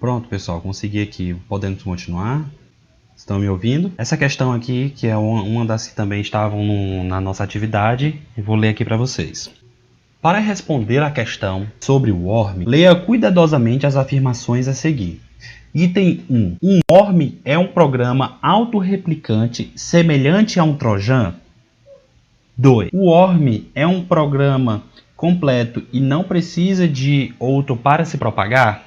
Pronto, pessoal, consegui aqui. Podemos continuar? Estão me ouvindo? Essa questão aqui, que é uma das que também estavam na nossa atividade, eu vou ler aqui para vocês. Para responder à questão sobre o worm, leia cuidadosamente as afirmações a seguir. Item 1. Um worm é um programa autorreplicante semelhante a um trojan? 2. O worm é um programa completo e não precisa de outro para se propagar?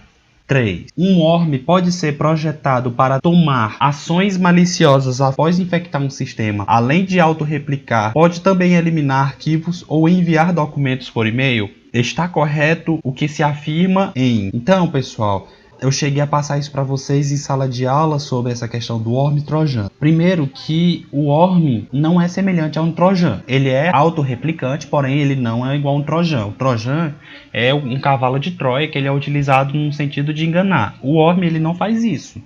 3. Um worm pode ser projetado para tomar ações maliciosas após infectar um sistema, além de autorreplicar, pode também eliminar arquivos ou enviar documentos por e-mail? Está correto o que se afirma em... Então, pessoal, eu cheguei a passar isso para vocês em sala de aula sobre essa questão do worm trojan. Primeiro que o worm não é semelhante a um trojan. Ele é autorreplicante, porém ele não é igual a um trojan. O trojan é um cavalo de Troia que ele é utilizado no sentido de enganar. O worm ele não faz isso.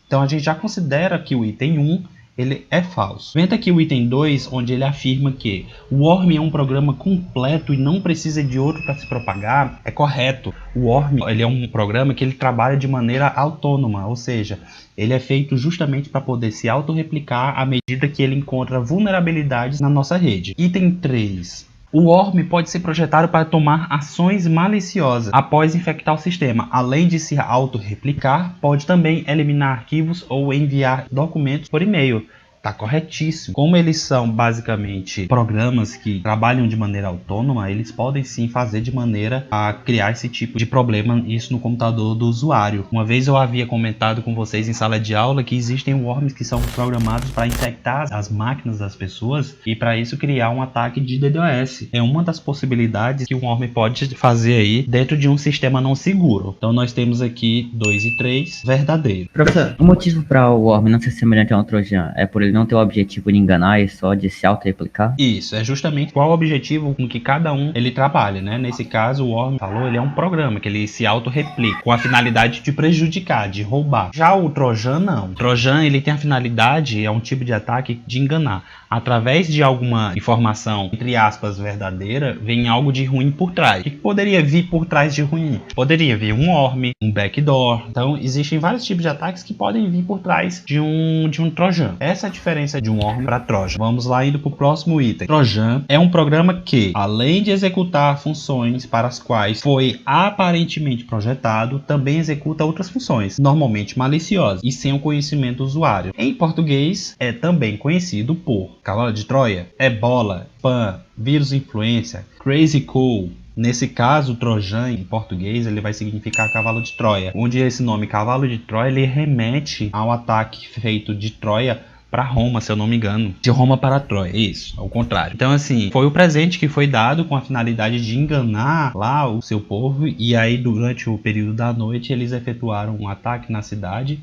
Então a gente já considera que o item 1 ele é falso. Vem aqui o item 2, onde ele afirma que o worm é um programa completo e não precisa de outro para se propagar. É correto. O worm ele é um programa que ele trabalha de maneira autônoma, ou seja, ele é feito justamente para poder se autorreplicar à medida que ele encontra vulnerabilidades na nossa rede. Item 3. O worm pode ser projetado para tomar ações maliciosas após infectar o sistema. Além de se autorreplicar, pode também eliminar arquivos ou enviar documentos por e-mail. Tá corretíssimo. Como eles são basicamente programas que trabalham de maneira autônoma, eles podem sim fazer de maneira a criar esse tipo de problema, isso no computador do usuário. Uma vez eu havia comentado com vocês em sala de aula que existem worms que são programados para infectar as máquinas das pessoas e para isso criar um ataque de DDoS. É uma das possibilidades que o worm pode fazer aí dentro de um sistema não seguro. Então nós temos aqui 2 e 3 verdadeiro. Professor, o motivo para o worm não ser semelhante a um trojan é por ele não ter o objetivo de enganar e só de se auto-replicar? Isso, é justamente qual o objetivo com que cada um ele trabalha, né? Nesse caso, o worm falou, ele é um programa que ele se auto-replica com a finalidade de prejudicar, de roubar. Já o trojan não. O trojan ele tem a finalidade, é um tipo de ataque de enganar. Através de alguma informação, entre aspas, verdadeira, vem algo de ruim por trás. O que poderia vir por trás de ruim? Poderia vir um worm, um backdoor. Então, existem vários tipos de ataques que podem vir por trás de um trojan. Essa é a diferença de um worm para trojan. Vamos lá indo para o próximo item. Trojan é um programa que, além de executar funções para as quais foi aparentemente projetado, também executa outras funções, normalmente maliciosas e sem o conhecimento do usuário. Em português, é também conhecido por cavalo de Troia, ebola, spam, vírus influência, crazy cool. Nesse caso, o trojan em português ele vai significar cavalo de Troia, onde esse nome cavalo de Troia ele remete ao ataque feito de Troia para Roma, se eu não me engano, de Roma para Troia, isso, ao contrário. Então assim, foi o presente que foi dado com a finalidade de enganar lá o seu povo, e aí durante o período da noite eles efetuaram um ataque na cidade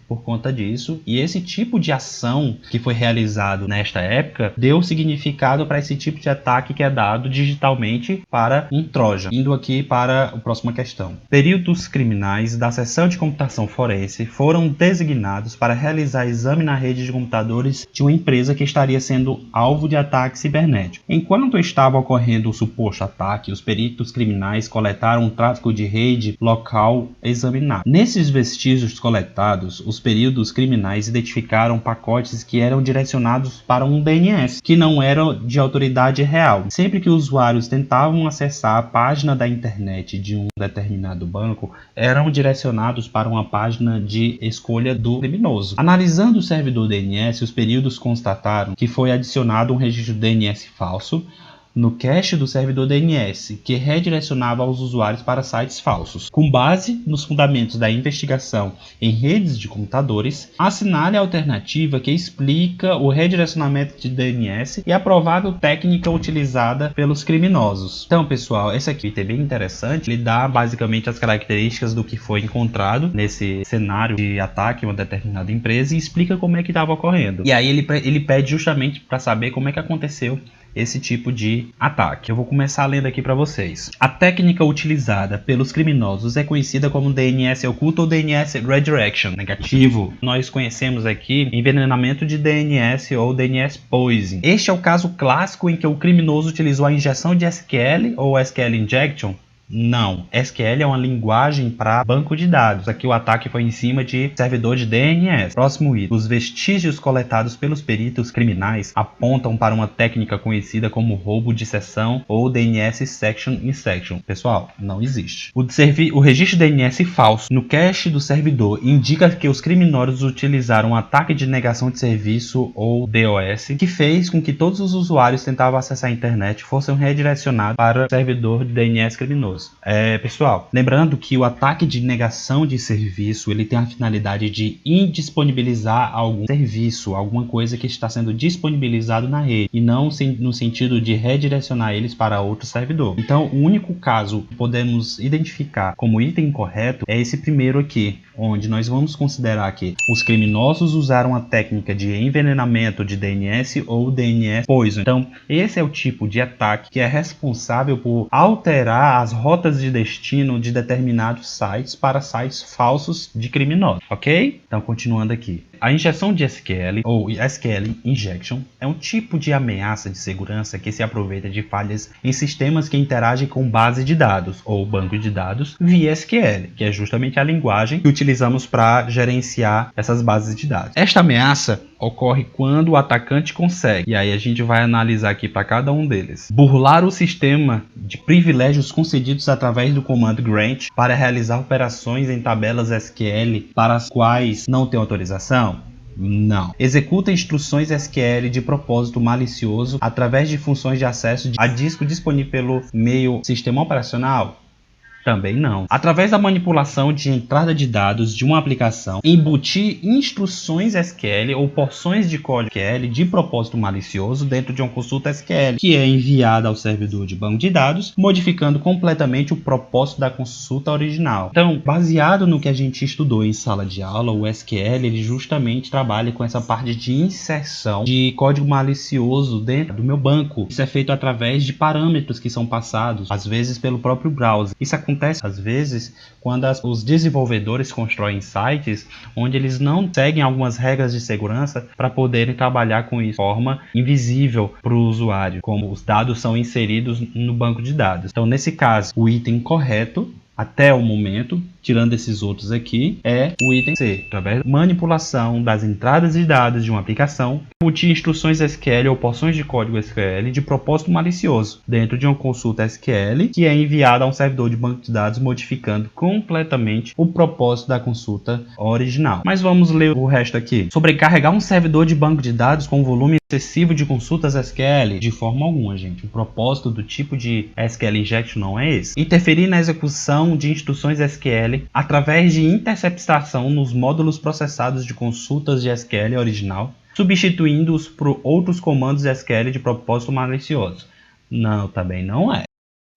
por conta disso, e esse tipo de ação que foi realizado nesta época deu significado para esse tipo de ataque que é dado digitalmente para um trojan. Indo aqui para a próxima questão. Períodos criminais da seção de computação forense foram designados para realizar exame na rede de computadores de uma empresa que estaria sendo alvo de ataque cibernético. Enquanto estava ocorrendo o suposto ataque, os peritos criminais coletaram um tráfego de rede local examinado. Nesses vestígios coletados, os períodos criminais identificaram pacotes que eram direcionados para um DNS, que não era de autoridade real. Sempre que os usuários tentavam acessar a página da internet de um determinado banco, eram direcionados para uma página de escolha do criminoso. Analisando o servidor DNS, os períodos constataram que foi adicionado um registro DNS falso no cache do servidor DNS, que redirecionava os usuários para sites falsos. Com base nos fundamentos da investigação em redes de computadores, assinale a alternativa que explica o redirecionamento de DNS e a provável técnica utilizada pelos criminosos. Então, pessoal, esse aqui é bem interessante. Ele dá basicamente as características do que foi encontrado nesse cenário de ataque a uma determinada empresa e explica como é que estava ocorrendo. E aí ele pede justamente para saber como é que aconteceu esse tipo de ataque. Eu vou começar lendo aqui para vocês. A técnica utilizada pelos criminosos é conhecida como DNS oculto ou DNS redirection negativo. Nós conhecemos aqui envenenamento de DNS ou DNS poisoning. Este é o caso clássico em que o criminoso utilizou a injeção de SQL ou SQL injection Não, SQL é uma linguagem para banco de dados. Aqui o ataque foi em cima de servidor de DNS. Próximo item. Os vestígios coletados pelos peritos criminais apontam para uma técnica conhecida como roubo de seção ou DNS Section Injection. Pessoal, não existe. O registro DNS falso no cache do servidor indica que os criminosos utilizaram um ataque de negação de serviço ou DOS, que fez com que todos os usuários que tentavam acessar a internet fossem redirecionados para o servidor de DNS criminoso. Pessoal, lembrando que o ataque de negação de serviço ele tem a finalidade de indisponibilizar algum serviço, alguma coisa que está sendo disponibilizado na rede, e não no sentido de redirecionar eles para outro servidor. Então, o único caso que podemos identificar como item correto é esse primeiro aqui, onde nós vamos considerar que os criminosos usaram a técnica de envenenamento de DNS ou DNS Poison. Então, esse é o tipo de ataque que é responsável por alterar as rotas de destino de determinados sites para sites falsos de criminosos, ok? Então, continuando aqui. A injeção de SQL, ou SQL Injection, é um tipo de ameaça de segurança que se aproveita de falhas em sistemas que interagem com base de dados, ou banco de dados, via SQL, que é justamente a linguagem que utilizamos para gerenciar essas bases de dados. Esta ameaça ocorre quando o atacante consegue, e aí a gente vai analisar aqui para cada um deles, burlar o sistema de privilégios concedidos através do comando grant para realizar operações em tabelas SQL para as quais não tem autorização. Não. Executa instruções SQL de propósito malicioso através de funções de acesso a disco disponível pelo meio sistema operacional. Também não. Através da manipulação de entrada de dados de uma aplicação, embutir instruções SQL ou porções de código SQL de propósito malicioso dentro de uma consulta SQL, que é enviada ao servidor de banco de dados, modificando completamente o propósito da consulta original. Então, baseado no que a gente estudou em sala de aula, o SQL ele justamente trabalha com essa parte de inserção de código malicioso dentro do meu banco. Isso é feito através de parâmetros que são passados, às vezes pelo próprio browser. Isso acontece às vezes quando os desenvolvedores constroem sites onde eles não seguem algumas regras de segurança para poderem trabalhar com isso de forma invisível para o usuário, como os dados são inseridos no banco de dados. Então, nesse caso, o item correto até o momento, tirando esses outros aqui, é o item C, através da manipulação das entradas de dados de uma aplicação, embutir instruções SQL ou porções de código SQL de propósito malicioso dentro de uma consulta SQL que é enviada a um servidor de banco de dados, modificando completamente o propósito da consulta original. Mas vamos ler o resto aqui. Sobrecarregar um servidor de banco de dados com volume excessivo de consultas SQL? De forma alguma, gente. O propósito do tipo de SQL Injection não é esse. Interferir na execução de instruções SQL através de interceptação nos módulos processados de consultas de SQL original, substituindo-os por outros comandos SQL de propósito malicioso. Não, também não é.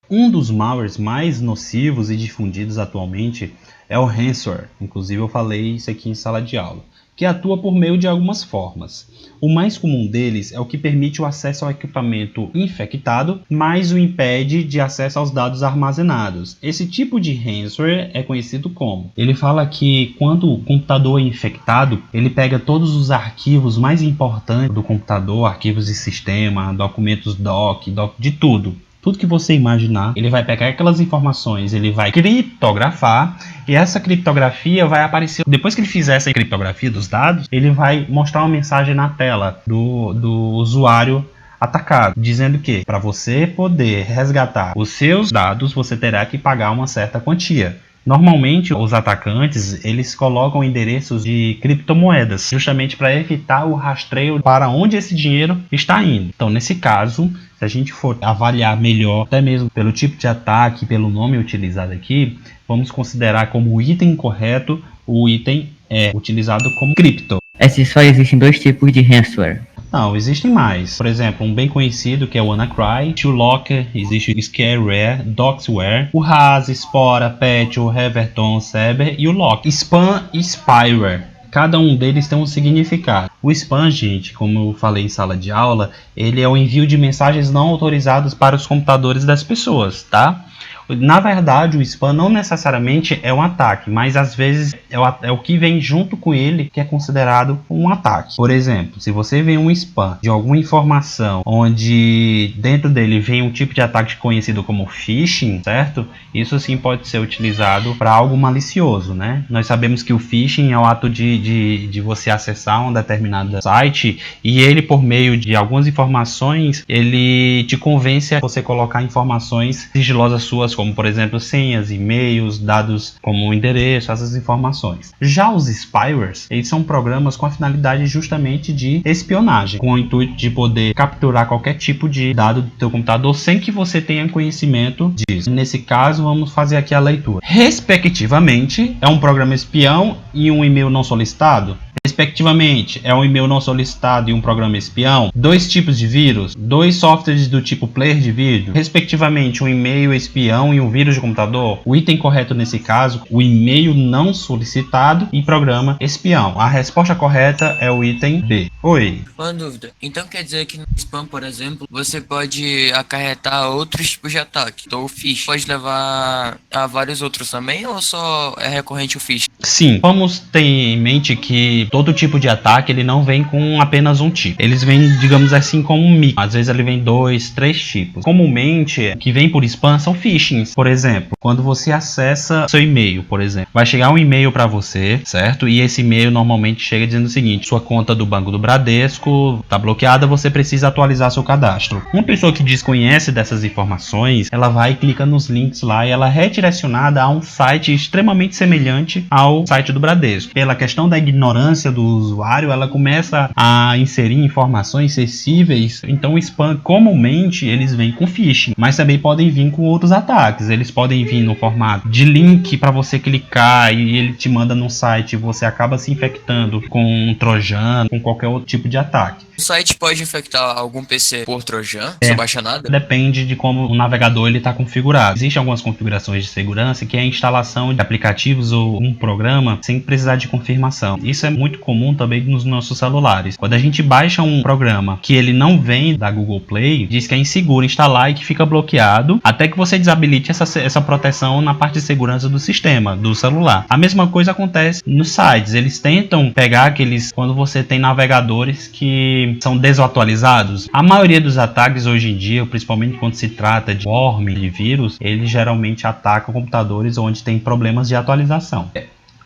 Um dos malwares mais nocivos e difundidos atualmente é o ransomware. Inclusive eu falei isso aqui em sala de aula, que atua por meio de algumas formas. O mais comum deles é o que permite o acesso ao equipamento infectado, mas o impede de acesso aos dados armazenados. Esse tipo de ransomware é conhecido como. Ele fala que quando o computador é infectado, ele pega todos os arquivos mais importantes do computador, arquivos de sistema, documentos doc, de tudo. Tudo que você imaginar, ele vai pegar aquelas informações, ele vai criptografar, e essa criptografia vai aparecer. Depois que ele fizer essa criptografia dos dados, ele vai mostrar uma mensagem na tela do usuário atacado, dizendo que para você poder resgatar os seus dados, você terá que pagar uma certa quantia. Normalmente, os atacantes, eles colocam endereços de criptomoedas, justamente para evitar o rastreio para onde esse dinheiro está indo. Então, nesse caso, se a gente for avaliar melhor, até mesmo pelo tipo de ataque, pelo nome utilizado aqui, vamos considerar como item correto o item utilizado como cripto. Só existem dois tipos de ransomware. Não, existem mais. Por exemplo, um bem conhecido que é o WannaCry, TwoLocker, existe o Scareware, Doxware, o Raz, Spora, Petio, Reverton, Cerber e o Lock. Spam e Spyware. Cada um deles tem um significado. O spam, gente, como eu falei em sala de aula, ele é o envio de mensagens não autorizadas para os computadores das pessoas, tá? Na verdade, o spam não necessariamente é um ataque, mas às vezes é o que vem junto com ele que é considerado um ataque. Por exemplo, se você vê um spam de alguma informação onde dentro dele vem um tipo de ataque conhecido como phishing, certo? Isso sim pode ser utilizado para algo malicioso, né? Nós sabemos que o phishing é o ato de você acessar um determinado site e ele, por meio de algumas informações, ele te convence a você colocar informações sigilosas suas, como por exemplo senhas, e-mails, dados como o endereço, essas informações. Já os spywares, eles são programas com a finalidade justamente de espionagem, com o intuito de poder capturar qualquer tipo de dado do teu computador sem que você tenha conhecimento disso. Nesse caso, vamos fazer aqui a leitura. Respectivamente, é um programa espião e um e-mail não solicitado. Respectivamente, é um e-mail não solicitado e um programa espião. 2 tipos de vírus, 2 softwares do tipo player de vídeo. Respectivamente, um e-mail espião e um vírus de computador. O item correto nesse caso, o e-mail não solicitado e programa espião. A resposta correta é o item B. Oi. Uma dúvida. Então quer dizer que no spam, por exemplo, você pode acarretar outros tipos de ataque. Então o phishing pode levar a vários outros também, ou só é recorrente o phishing? Sim, vamos ter em mente que todo tipo de ataque ele não vem com apenas um tipo. Eles vêm, digamos assim, como um mix. Às vezes ele vem 2, 3 tipos. Comumente, que vem por spam são phishings. Por exemplo, quando você acessa seu e-mail, por exemplo, vai chegar um e-mail para você, certo? E esse e-mail normalmente chega dizendo o seguinte: sua conta do Banco do Bradesco está bloqueada, você precisa atualizar seu cadastro. Uma pessoa que desconhece dessas informações, ela vai e clica nos links lá e ela é redirecionada a um site extremamente semelhante ao site do Bradesco. Pela questão da ignorância do usuário, ela começa a inserir informações sensíveis. Então o spam, comumente, eles vêm com phishing, mas também podem vir com outros ataques. Eles podem vir no formato de link para você clicar e ele te manda num site e você acaba se infectando com um trojan, com qualquer outro tipo de ataque. O site pode infectar algum PC por trojan, se baixa nada? Depende de como o navegador está configurado. Existem algumas configurações de segurança que é a instalação de aplicativos ou um programa sem precisar de confirmação. Isso é muito comum também nos nossos celulares. Quando a gente baixa um programa que ele não vem da Google Play, diz que é inseguro instalar e que fica bloqueado até que você desabilite essa proteção na parte de segurança do sistema, do celular. A mesma coisa acontece nos sites. Eles tentam pegar aqueles, quando você tem navegadores que são desatualizados. A maioria dos ataques hoje em dia, principalmente quando se trata de worm, de vírus, eles geralmente atacam computadores onde tem problemas de atualização.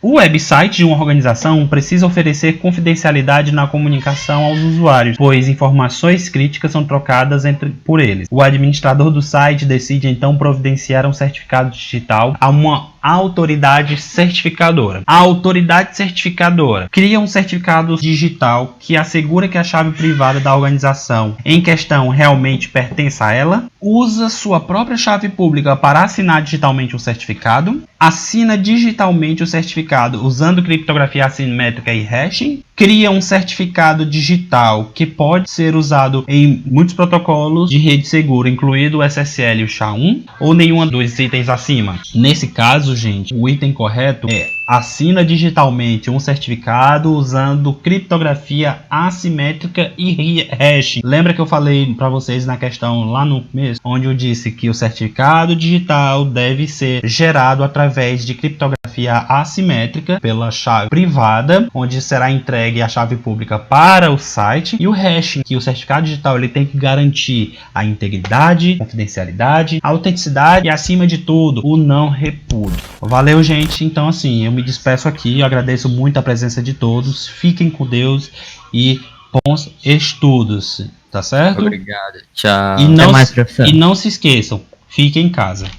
O website de uma organização precisa oferecer confidencialidade na comunicação aos usuários, pois informações críticas são trocadas por eles. O administrador do site decide então providenciar um certificado digital a uma autoridade certificadora. A autoridade certificadora cria um certificado digital que assegura que a chave privada da organização em questão realmente pertence a ela, usa sua própria chave pública para assinar digitalmente o certificado, assina digitalmente o certificado usando criptografia assimétrica e hashing, cria um certificado digital que pode ser usado em muitos protocolos de rede segura, incluído o SSL e o SHA-1, ou nenhum dos itens acima. Nesse caso, gente, o item correto é: assina digitalmente um certificado usando criptografia assimétrica e hashing. Lembra que eu falei para vocês na questão lá no começo, onde eu disse que o certificado digital deve ser gerado através de criptografia assimétrica pela chave privada, onde será entregue a chave pública para o site, e o hashing, que o certificado digital ele tem que garantir a integridade, confidencialidade, a autenticidade e, acima de tudo, o não repúdio. Valeu, gente. Então, assim, eu me despeço aqui. Eu agradeço muito a presença de todos. Fiquem com Deus e bons estudos. Tá certo? Obrigado. Tchau. E não, Até mais, professor. e não se esqueçam, fiquem em casa.